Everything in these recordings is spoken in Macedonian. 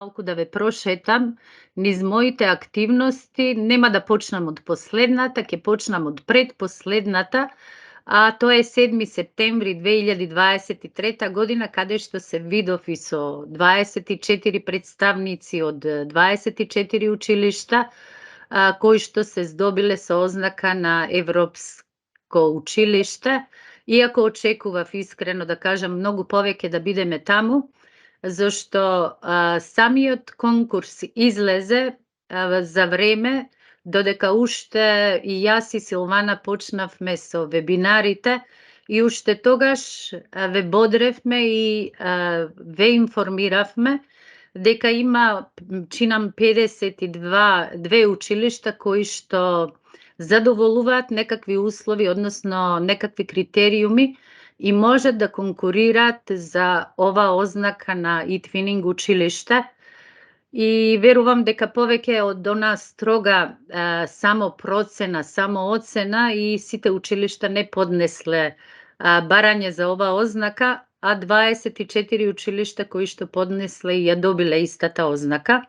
Малку да ве прошетам низ моите активности, нема да почнам од последната, ќе почнам од предпоследната, а тоа е 7 септември 2023 година, каде што се видов и со 24 представници од 24 училишта, кои што се здобиле со ознака на Европско училиште. Иако очекував искрено да кажам многу повеќе да бидеме таму, зашто самиот конкурс излезе за време додека уште и јас и Силвана почнавме со вебинарите и уште тогаш ве бодревме и ве информиравме дека има, чинам 52 училишта кои што задоволуваат некакви услови, односно некакви критериуми и можат да конкурираат за ова ознака на e-twinning училиште. И верувам дека повеќе од она строга само процена, само оцена и сите училишта не поднесле барање за ова ознака, а 24 училишта кои што поднесле и ја добиле истата ознака.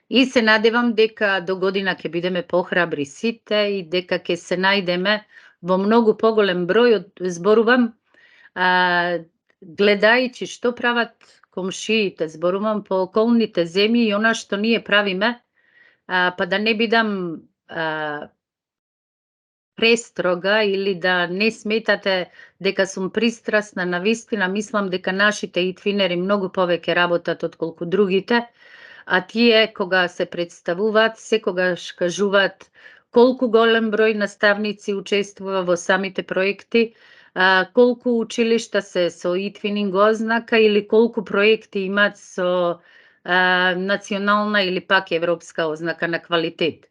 И се надевам дека до година ќе бидеме похрабри сите и дека ќе се најдеме во многу поголем број, зборувам, гледајќи што прават комшиите, зборувам по околните земји и она што ние правиме, па да не бидам престрога или да не сметате дека сум пристрасна, навистина мислам дека нашите e-твинери многу повеќе работат отколку другите, а тие кога се представуваат секогаш кажуваат колку голем број наставници учествува во самите проекти, колку училишта се со e-twinning ознака или колку проекти имаат со национална или пак европска ознака на квалитет.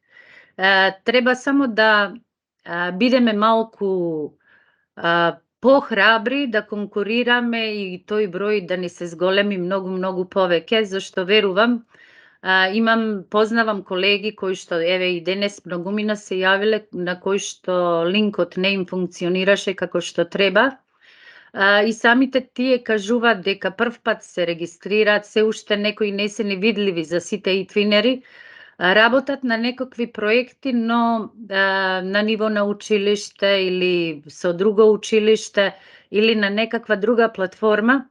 Треба само да бидеме малку похрабри да конкурираме и тој број да ни се зголеми многу повеќе, зашто верувам, познавам колеги кои што еве и денес многумина се јавиле на кои што линкот не им функционираше како што треба. И самите тие кажуваат дека првпат се регистрираат, се уште некои не се ни видливи за сите e-твинери, работат на некакви проекти, но на ниво на училиште или со друго училиште или на некаква друга платформа.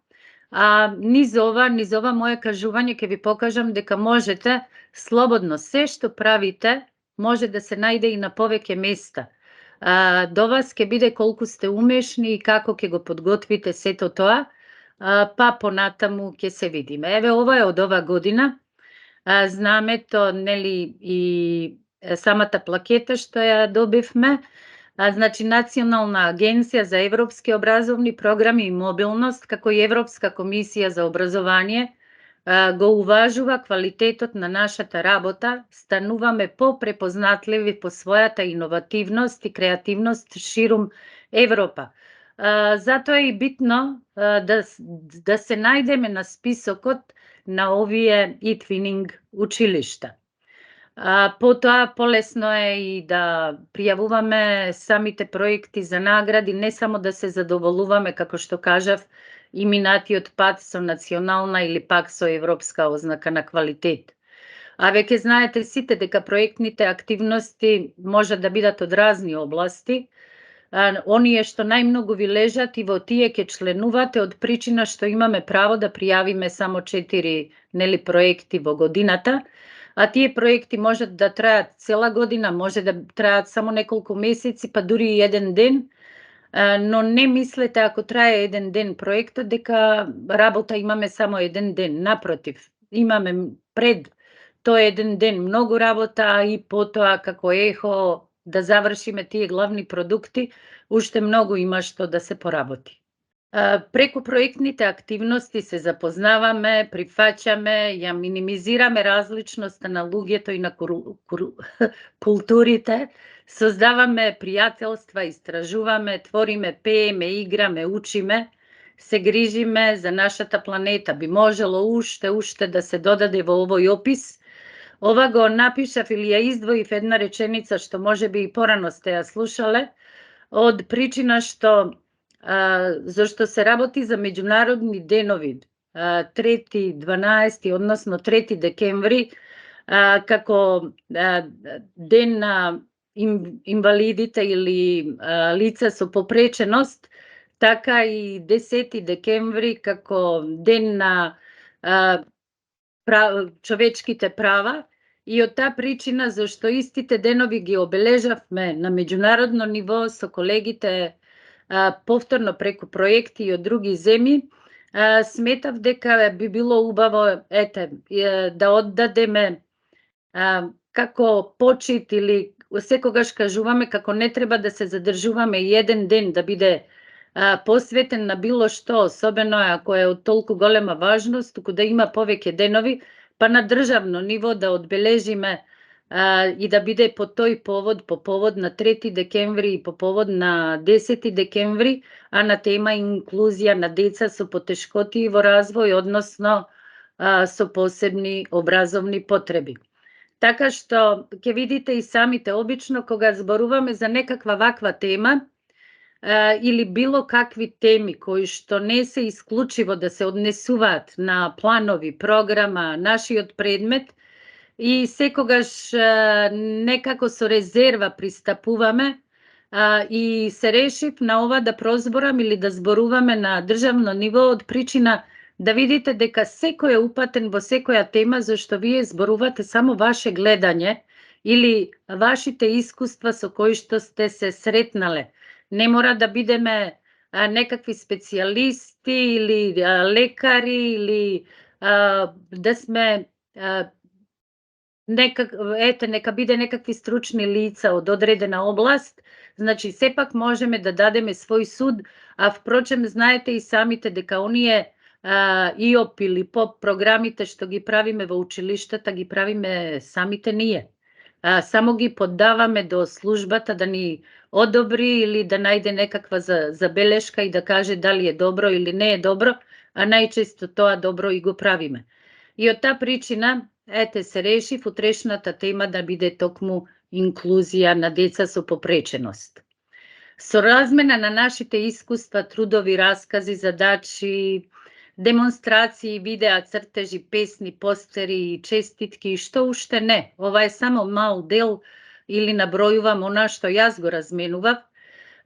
Низ ова моје кажување ќе ви покажам дека можете слободно се што правите може да се најде и на повеќе места. До вас ќе биде колку сте умешни и како ќе го подготвите сето тоа, па понатаму ќе се видиме. Еве ова е од ова година. Знамето, нели, и самата плакета што ја добивме. Значи, Национална агенција за европски образовни програми и мобилност, како и Европска комисија за образование, го уважува квалитетот на нашата работа, стануваме попрепознатливи по својата иновативност и креативност ширум Европа. Затоа е и битно да се најдеме на списокот на овие e-twinning училишта. Потоа полесно е и да пријавуваме самите проекти за награди, не само да се задоволуваме, како што кажав, и минатиот пат со национална или пак со европска ознака на квалитет. Веќе знаете сите дека проектните активности можат да бидат од разни области. Оние што најмногу ви лежат и во тие ќе членувате од причина што имаме право да пријавиме само 4 проекти во годината, а тие проекти можат да траат цела година, може да траат само неколку месеци, па дури и еден ден, но не мислете ако трае еден ден проектот дека работа имаме само еден ден. Напротив, имаме пред тој еден ден многу работа и потоа како ехо да завршиме тие главни продукти, уште многу има што да се поработи. Преку проектните активности се запознаваме, прифаќаме, ја минимизираме различноста на луѓето и на културите, создаваме пријателства, истражуваме, твориме, пееме, играме, учиме, се грижиме за нашата планета. Би можело уште да се додаде во овој опис. Ова го напишав или ја издвоив една реченица што можеби и порано сте ја слушале, од причина што зашто се работи за меѓународни денови 3. 12. односно 3. декември, како ден на инвалидите или лица со попреченост, така и 10. декември како ден на човечките права, и од таа причина зашто истите денови ги обележавме на меѓународно ниво со колегите повторно преку проекти и од други земји, сметав дека би било убаво да оддадеме како почит, или секогаш кажуваме како не треба да се задржуваме и еден ден да биде посветен на било што, особено ако е од толку голема важност, туку да има повеќе денови, па на државно ниво да одбележиме и да биде по тој повод, по повод на 3. декември и по повод на 10. декември, а на тема инклузија на деца со потешкоти во развој, односно со посебни образовни потреби. Така што ќе видите и самите, обично кога зборуваме за некаква ваква тема или било какви теми кои што не се исклучиво да се однесуваат на планови, програма, нашиот предмет, и секогаш некако со резерва пристапуваме, и се решив на ова да прозборам или да зборуваме на државно ниво од причина да видите дека секој е упатен во секоја тема, зашто вие зборувате само ваше гледање или вашите искуства со кои што сте се сретнале. Не мора да бидеме некакви специјалисти или лекари или да сме нека биде некакви стручни лица од одредена област, значи сепак можеме да дадеме свој суд, а впрочем знаете и самите дека оние ИОП или ПОП програмите што ги правиме во училиштата, ги правиме самите ние. Само ги поддаваме до службата да ни одобри или да најде некаква забелешка и да каже дали е добро или не е добро, а најчесто тоа добро и го правиме. И од таа причина, се решив утрешната тема да биде токму инклузија на деца со попреченост. Со размена на нашите искуства, трудови, раскази, задачи, демонстрации, видеа, цртежи, песни, постери, честитки и што уште не. Ова е само мал дел или набројувам она што јас го разменував.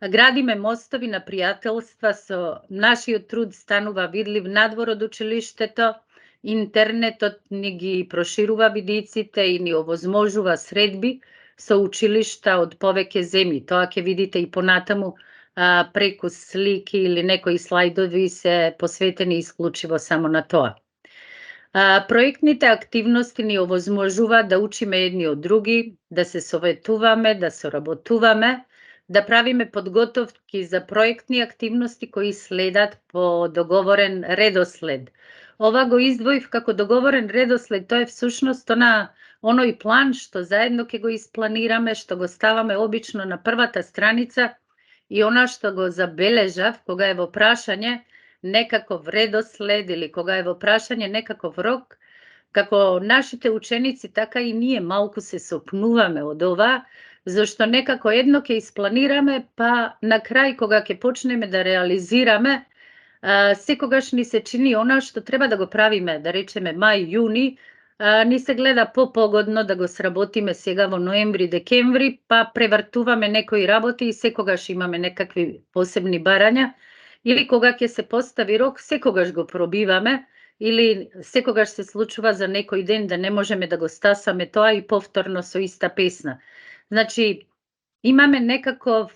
Градиме мостови на пријателства, со нашиот труд станува видлив надвор од училиштето, интернетот ни ги проширува видиците и ни овозможува средби со училишта од повеќе земји. Тоа ќе видите и понатаму преку слики или некои слайдови се посветени исклучиво само на тоа. Проектните активности ни овозможуваат да учиме едни од други, да се советуваме, да соработуваме, да правиме подготовки за проектни активности кои следат по договорен редослед. Ова го издвоив како договорен редослед, тоа е всушност оној план што заедно ќе го испланираме, што го ставаме обично на првата страница, и она што го забележав кога е во прашање некаков редослед или кога е во прашање некаков рок, како нашите ученици, така и ние малку се сопнуваме од ова, зашто некако едно ќе испланираме, па на крај кога ќе почнеме да реализираме, секогаш ни се чини она што треба да го правиме, да речеме мај, јуни, ни се гледа попогодно да го сработиме сега во ноември, декември, па превртуваме некои работи и секогаш имаме некакви посебни барања, или кога ќе се постави рок, секогаш го пробиваме, или секогаш се случува за некој ден да не можеме да го стасаме тоа и повторно со иста песна. Значи, имаме некаков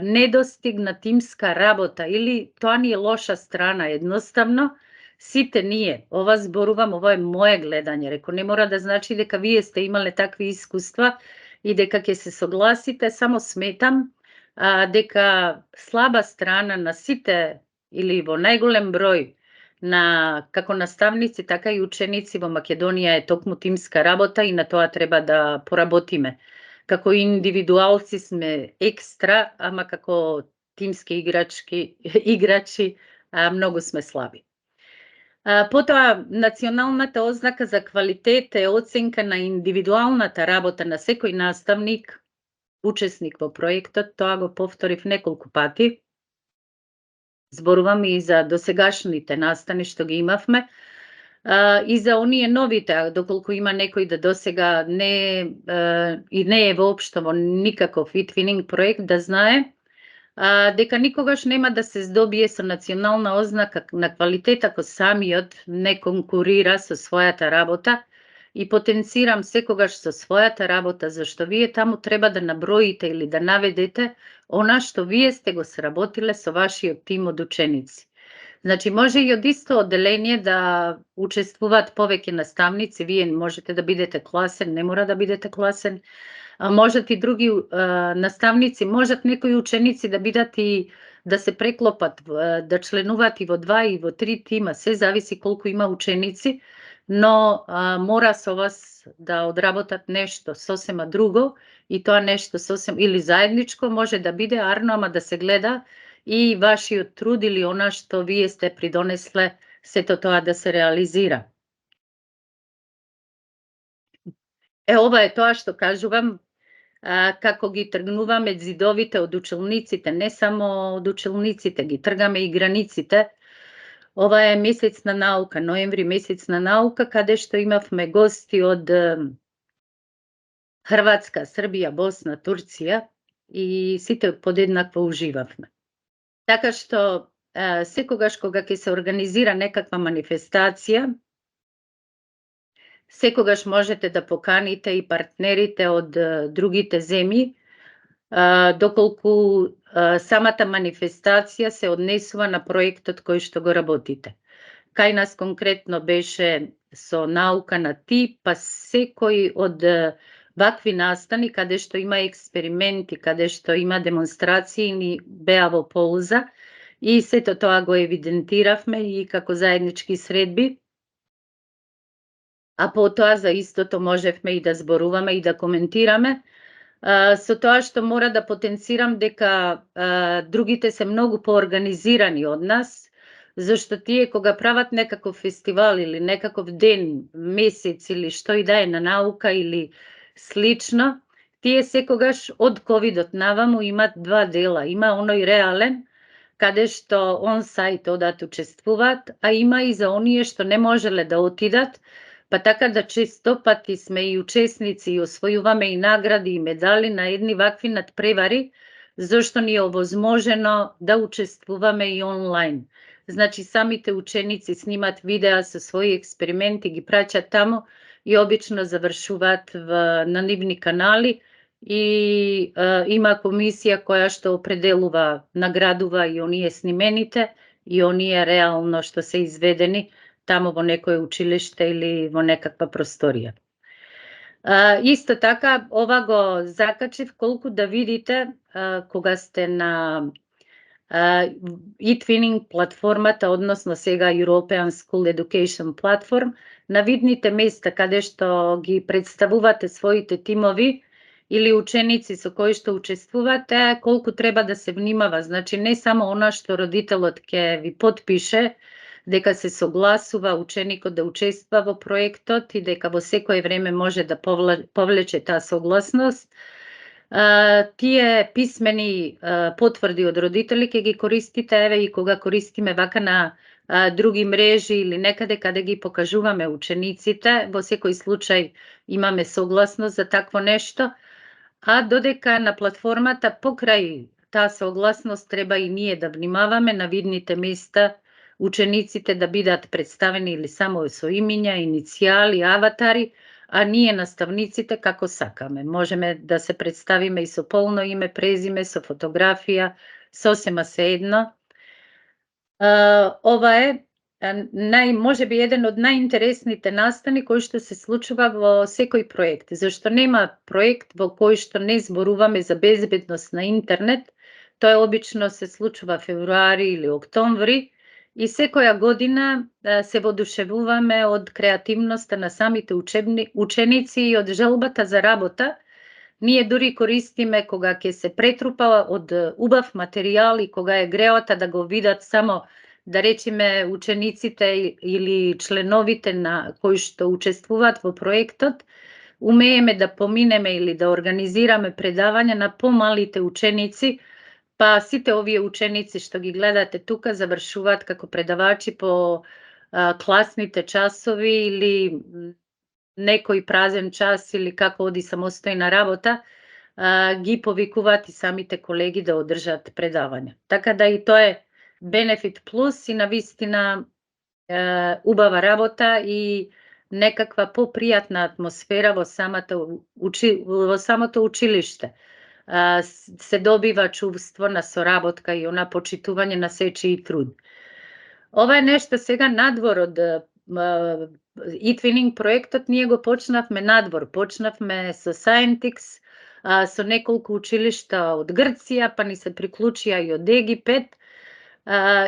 недостиг на тимска работа, или тоа ни е лоша страна, едноставно. Сите ние, ова зборувам, ова е моje гледање, реко, не мора да значи дека вие сте имале такви искуства и дека ќе се согласите, само сметам дека слаба страна на сите, или во најголем број, како наставници, така и ученици во Македонија е токму тимска работа и на тоа треба да поработиме. Како индивидуалци сме екстра, ама како тимски играчи многу сме слаби. Потоа, националната ознака за квалитет е оценка на индивидуалната работа на секој наставник, учесник во проектот, тоа го повторив неколку пати. зборувам и за досегашните настани што ги имавме, и за оние новите, доколку има некој да досега и не е воопшто во никаков e-twinning проект, да знае дека никогаш нема да се здобие со национална ознака на квалитет ако самиот не конкурира со својата работа и потенцирам секогаш со својата работа, зашто вие таму треба да наброите или да наведете она што вие сте го сработиле со вашиот тим од ученици. Значи, може и од исто одделение да учествуваат повеќе наставници, вие можете да бидете класен, не мора да бидете класен, а можат и други наставници, можат некои ученици да бидат и да се преклопат, да членуваат и во 2 и во 3 тима, се зависи колку има ученици, но мора со вас да одработат нешто сосема друго и тоа нешто сосем или заедничко може да биде арно, ама да се гледа и вашиот труд или она што вие сте придонесле сето тоа да се реализира. Ова е тоа што кажувам, како ги тргнуваме зидовите од училниците, не само од училниците, ги тргаме и границите. Ова е месец на наука, ноември месец на наука, каде што имавме гости од Хрватска, Србија, Босна, Турција и сите подеднакво уживавме. Така што секогаш кога ќе се организира некаква манифестација, секогаш можете да поканите и партнерите од другите земји, доколку самата манифестација се однесува на проектот кој што го работите. Кај нас конкретно беше со наука на ти, па секој од вакви настани, каде што има експерименти, каде што има демонстрации, ни беа во полза и сето тоа го евидентиравме и како заеднички средби. А потоа за истото можевме и да зборуваме и да коментираме, со тоа што мора да потенцирам дека другите се многу поорганизирани од нас, зашто тие кога прават некаков фестивал или некаков ден, месец или што и да е на наука или слично, тие секогаш од ковидот наваму имат 2 дела. Има оној реален, каде што он-сайт одат учествуваат, а има и за оние што не можеле да отидат, па така да често пати сме и учесници и освојуваме и награди и медали на едни вакви надпревари, зашто ни е овозможено да учествуваме и онлайн. Значи, самите ученици снимат видеа со своји експерименти, ги праќат таму и обично завршуваат на нивни канали и има комисија која што определува, наградува и оние снимените и оние реално што се изведени таму во некое училиште или во некаква просторија. Исто така, ова го закачив колку да видите кога сте на e-twinning платформата, односно сега European School Education Platform, на видните места каде што ги представувате своите тимови или ученици со кои што учествувате, колку треба да се внимава. Значи, не само она што родителот ќе ви подпише, дека се согласува ученикот да учествува во проектот и дека во секое време може да повлече таа согласност. Тие писмени потврди од родители ќе ги користите, еве и кога користиме вака на други мрежи или некаде каде ги покажуваме учениците, во секој случај имаме согласност за такво нешто, а додека на платформата покрај таа согласност треба и ние да внимаваме на видните места учениците да бидат представени или само со имиња, иницијали, аватари, а ние наставниците како сакаме. Можеме да се представиме и со полно име, презиме, со фотографија, сосема сеедно. Ова е можеби еден од најинтересните настани кои што се случува во секој проект, зашто нема проект во кој што не зборуваме за безбедност на интернет. Тоа обично се случува февруари или октомври, и секоја година се воодушевуваме од креативноста на самите ученици и од желбата за работа. Ние дури користиме кога ќе се претрупа од убав материјал и кога е греота да го видат само, да речеме, учениците или членовите на кои што учествуваат во проектот, умееме да поминеме или да организираме предавања на помалите ученици, Па сите овие ученици што ги гледате тука завршуваат како предавачи по класните часови или некој празен час или како оди самостојна работа, ги повикуваат и самите колеги да одржат предавања. Така да и тоа е бенефит плюс и навистина убава работа и некаква попријатна атмосфера во самото училиште. Се добива чувство на соработка и она почитување на сечиј труд. Ова е нешто сега надвор од eTwinning проектот, ние го почнавме надвор. Почнавме со Scientix, со неколку училишта од Грција, па ни се приклучија и од Египет.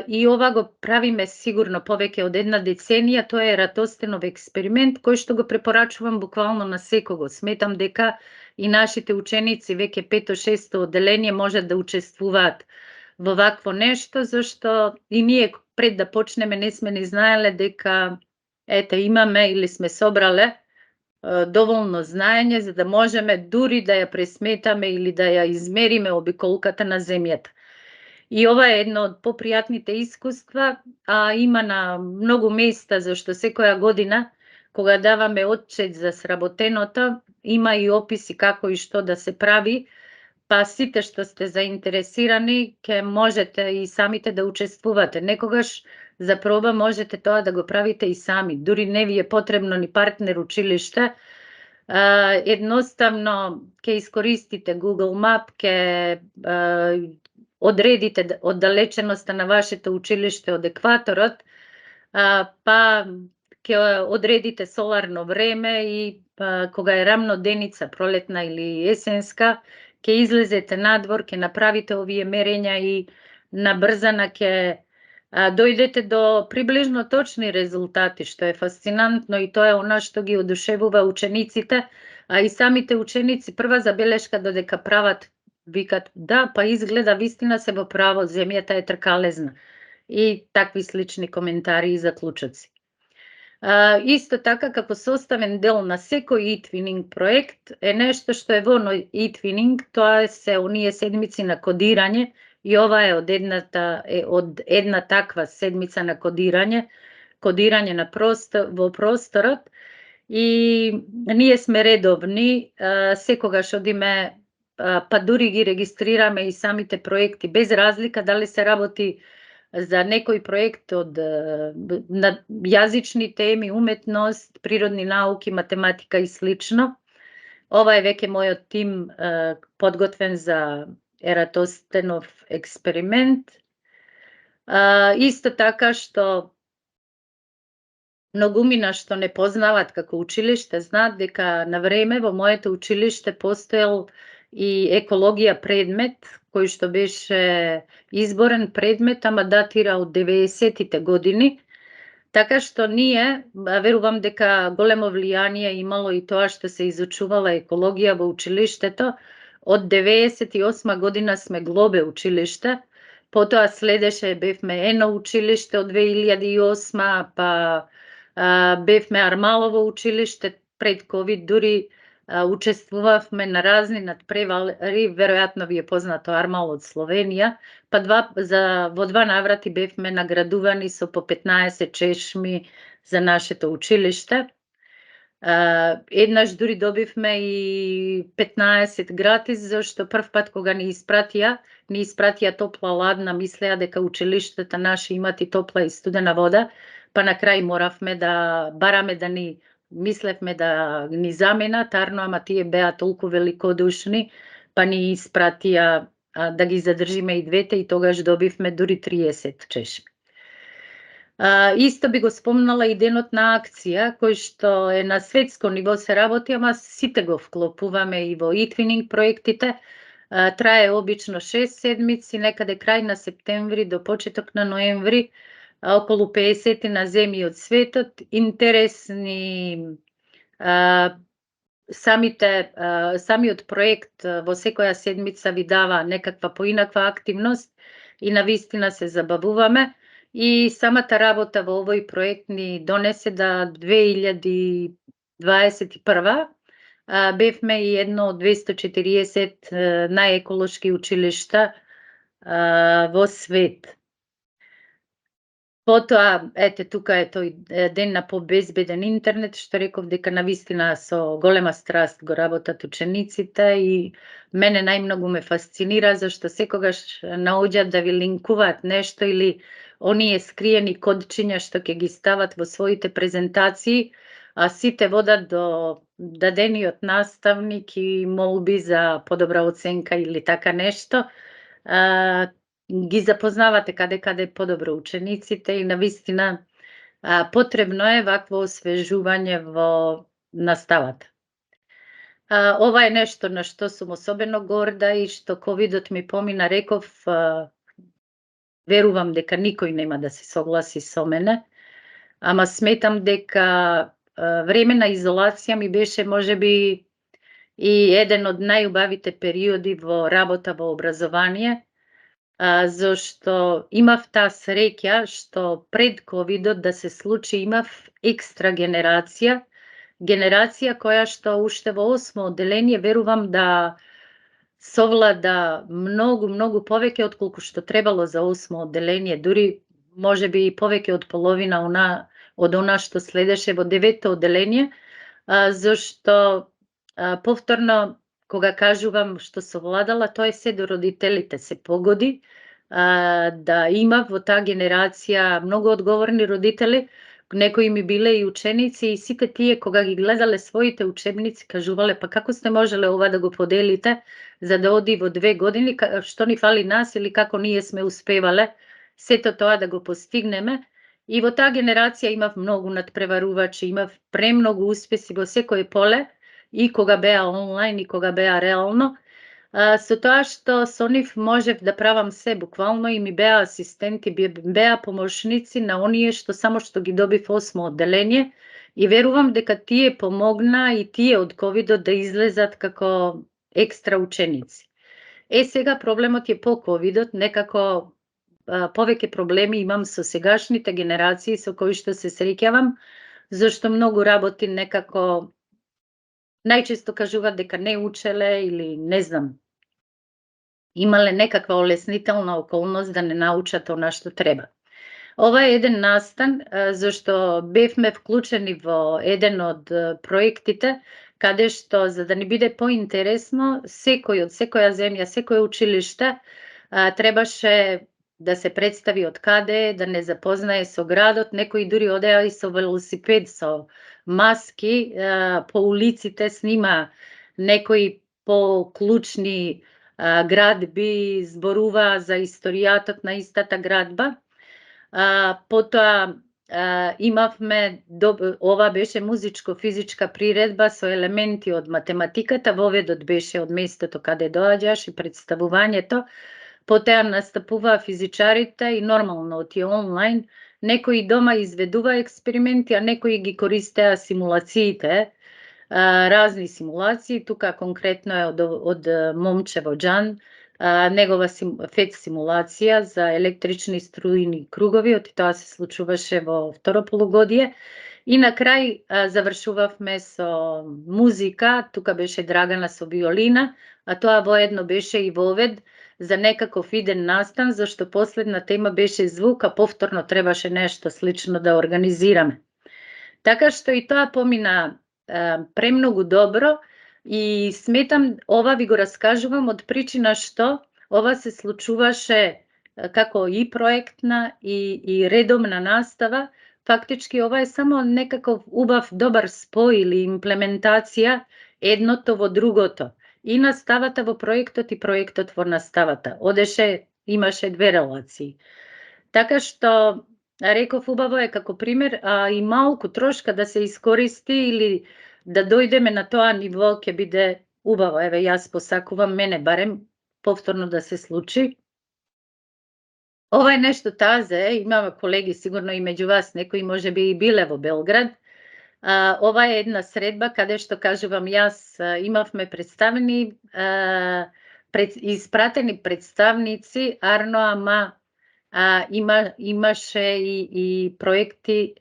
И ова го правиме сигурно повеќе од една деценија. Тоа е Ератостенов експеримент кој што го препорачувам буквално на секого. Сметам дека и нашите ученици веќе 5-6 одделение можат да учествуваат во вакво нешто, зашто и ние пред да почнеме не сме ни знаеле дека имаме или сме собрале доволно знаење за да можеме дури да ја пресметаме или да ја измериме обиколката на земјата. И ова е едно од попријатните искуства, има на многу места, зашто секоја година кога даваме отчет за сработеното, има и описи како и што да се прави, па сите што сте заинтересирани ќе можете и самите да учествувате. Некогаш за проба можете тоа да го правите и сами. Дури не ви е потребно ни партнер училиште. Едноставно ќе искористите Google Map, ќе одредите оддалеченоста на вашето училиште од екваторот, па ќе одредите соларно време и кога е рамно деница, пролетна или есенска, ќе излезете надвор, ќе направите овие мерења и набрзана ќе дојдете до приближно точни резултати, што е фасцинантно и тоа е она што ги одушевува учениците, а и самите ученици прва забелешка додека прават, викат, да, па изгледа вистина се во право, земјата е тркалезна. И такви слични коментари и заклучоци. Исто така, како составен дел на секој eTwinning проект е нешто што е во eTwinning, тоа се оние седмици на кодирање и ова е од една таква седмица на кодирање на во просторот и ние сме редовни, секогаш одиме, па дури ги регистрираме и самите проекти без разлика дали се работи за некој проект од на јазични теми, уметност, природни науки, математика и слично. Ова е веќе мојот тим подготвен за Ератостенов експеримент. Исто така што многумина што не познаваат како училиште, знаат дека на време во моето училиште постоел и екологија предмет, кој што беше изборен предмет, ама датира од 90-тите години. Така што ние, верувам дека големо влијание имало и тоа што се изучувала екологија во училиштето. Од 98 година сме Глобе училиште, потоа следеше, бевме Ено училиште од 2008, па бевме Армалово училиште пред ковид, дури учествувавме на разни надпревари, веројатно ви е познато Армал од Словенија, па во два наврати бевме наградувани со по 15 чешми за нашето училиште. Еднаш дури добивме и 15 гратис, зашто прв пат кога ни испратија топла ладна, мислеа дека училиштата наши имат и топла и студена вода, па на крај моравме да бараме мислевме да ни заменат, ама тие беа толку великодушни, па ни испратија да ги задржиме и двете и тогаш добивме дури 30 чешми. Исто би го спомнала и денот на акција, кој што е на светско ниво се работи, ама сите го вклопуваме и во eTwinning проектите. Трае обично 6 седмици, некаде крај на септември до почеток на ноември, околу 50 на земји од светот, интересни самиот проект во секоја седмица ви дава некаква поинаква активност и навистина се забавуваме. И самата работа во овој проект ни донесе да 2021 бевме и едно од 240 најеколошки училишта во свет. Потоа, ете, тука е тој ден на побезбеден интернет, што реков дека навистина со голема страст го работат учениците и мене најмногу ме фасцинира зашто секогаш наоѓаат да ви линкуваат нешто или оние скриени кодчиња што ќе ги стават во своите презентации, а сите водат до дадени од наставник и молби за подобра оценка или така нешто. Ги запознавате каде подобро учениците и навистина потребно е вакво освежување во наставата. Ова е нешто на што сум особено горда и што ковидот ми помина, реков, верувам дека никој нема да се согласи со мене, ама сметам дека време на изолација ми беше можеби и еден од најубавите периоди во работа во образование, зашто имав таа среќа што пред ковидот да се случи имав екстра генерација која што уште во 8 одделение верувам да совлада многу повеќе отколку што требало за 8 одделение, дури можеби и повеќе од половина од она што следеше во 9 одделение, зашто повторно кога кажувам што совладала, тоа е се до родителите се погоди, да имав во таа генерација многу одговорни родители, некои ми биле и ученици и сите тие кога ги гледале своите учебници кажувале па како сте можеле ова да го поделите за да оди во 2 години, што ни фали нас или како ние сме успевале сето тоа да го постигнеме. И во таа генерација имав многу надпреварувачи, имав премногу успеси во секое поле, и кога беа онлайн и кога беа реално. Со тоа што со нив можев да правам се буквално и ми беа асистенти, беа помошници на оние што само што ги добив 8 одделение и верувам дека тие помогна и тие од ковидот да излезат како екстра ученици. Сега проблемот е по ковидот, некако повеќе проблеми имам со сегашните генерации со кои што се среќавам, зашто многу работи некако најчесто кажуваат дека не учеле или не знам, имале некаква олеснителна околност да не научат она што треба. Ова е еден настан зашто бевме вклучени во еден од проектите каде што за да ни биде поинтересно секој од секоја земја, секое училиште требаше да се представи од каде, да не запознае со градот, некои дури одеа и со велосипед, со маски по улиците, снима некои поклучни градби, зборуваа за историјатот на истата градба. Потоа имавме, ова беше музичко-физичка приредба со елементи од математиката, воведот беше од местото каде доаѓаш и представувањето. Потоа настапуваа физичарите и нормално тие онлайн, некои дома изведува експерименти, а некои ги користеа симулациите, разни симулации, тука конкретно е од момче во Џан, негова фет симулација за електрични струјни кругови, тоа се случуваше во второ полугодие. И на крај завршувавме со музика, тука беше Драгана со виолина, а тоа воедно беше и вовед за некаков иден настан, зашто последна тема беше звук, а повторно требаше нешто слично да организираме. Така што и тоа помина премногу добро и сметам, ова ви го раскажувам од причина што ова се случуваше како и проектна и редовна настава. Фактички ова е само некаков убав добар спој или имплементација едното во другото. И наставата во проектот и проектот во наставата. Имаше две релации. Така што реков убаво е како пример, а и малку трошка да се искористи или да дојдеме на тоа ниво ќе биде убаво. Еве јас посакувам мене барем повторно да се случи. Ова е нешто тазе, имаме колеги сигурно и меѓу вас, некои можеби и биле во Белград. Ова е една средба каде што кажувам јас, имавме представени, испратени представници, Арно, ама имаше и проекти.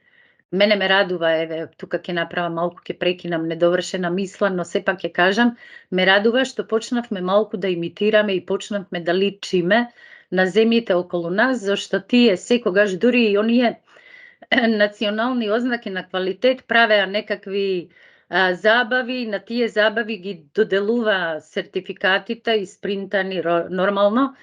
Мене ме радува, еве, тука ќе направам малку, ќе прекинам недовршена мисла, но сепак ќе кажам, ме радува што почнавме малку да имитираме и почнавме да личиме на земјите околу нас, зашто тие секогаш дури и оние национални ознаки на квалитет правеа некакви забави, на тие забави ги доделува сертификатите испринтани нормално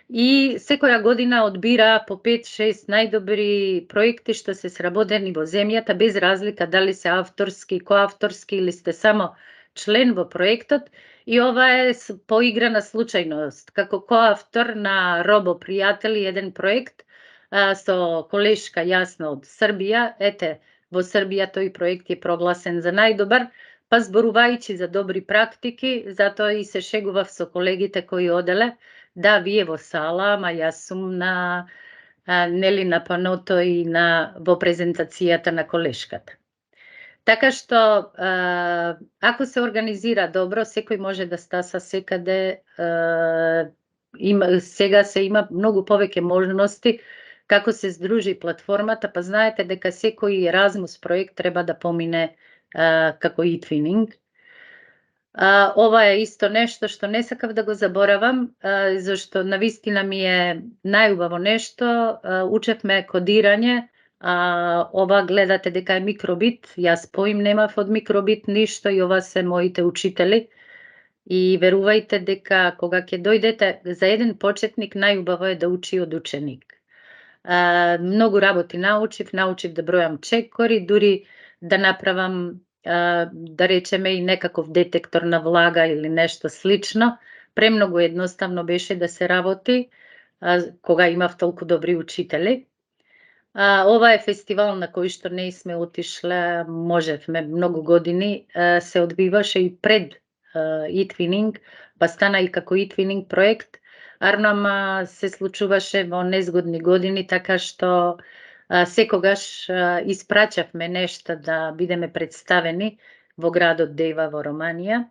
и секоја година одбираа по 5-6 најдобри проекти што се сработени во земјата, без разлика дали се авторски, коавторски или сте само член во проектот. И ова е поиграна случајност. Како коавтор на Робо Пријатели еден проект со колешка Јасна од Србија, ете, во Србија тој проект е прогласен за најдобар, па зборувајќи за добри практики, затоа и се шегував со колегите кои оделе, да, вие во сала, ама јас сум нели на паното и во презентацијата на колешката. Така што, ако се организира добро, секој може да стаса секаде, сега се има многу повеќе можности како се здружи платформата, па знаете дека секој Еразмус проект треба да помине како e-twinning. Ова е исто нешто што не сакав да го заборавам, зашто навистина ми е најубаво нешто. Учевме кодирање, ова гледате дека е микробит, јас поим немав од микробит ништо и ова се моите учители. И верувајте дека кога ќе дојдете, за еден почетник најубаво е да учи од ученик. Многу работи научив да бројам чекори, дури да направам да речеме и некаков детектор на влага или нешто слично. Премногу едноставно беше да се работи кога имав толку добри учители. Ова е фестивал на кој што не сме отишле, можевме многу години, се одбиваше и пред e-twinning, па стана и како e-twinning проект. Ама се случуваше во незгодни години, така што секогаш испраќавме нешта да бидеме представени во градот Дева во Романија.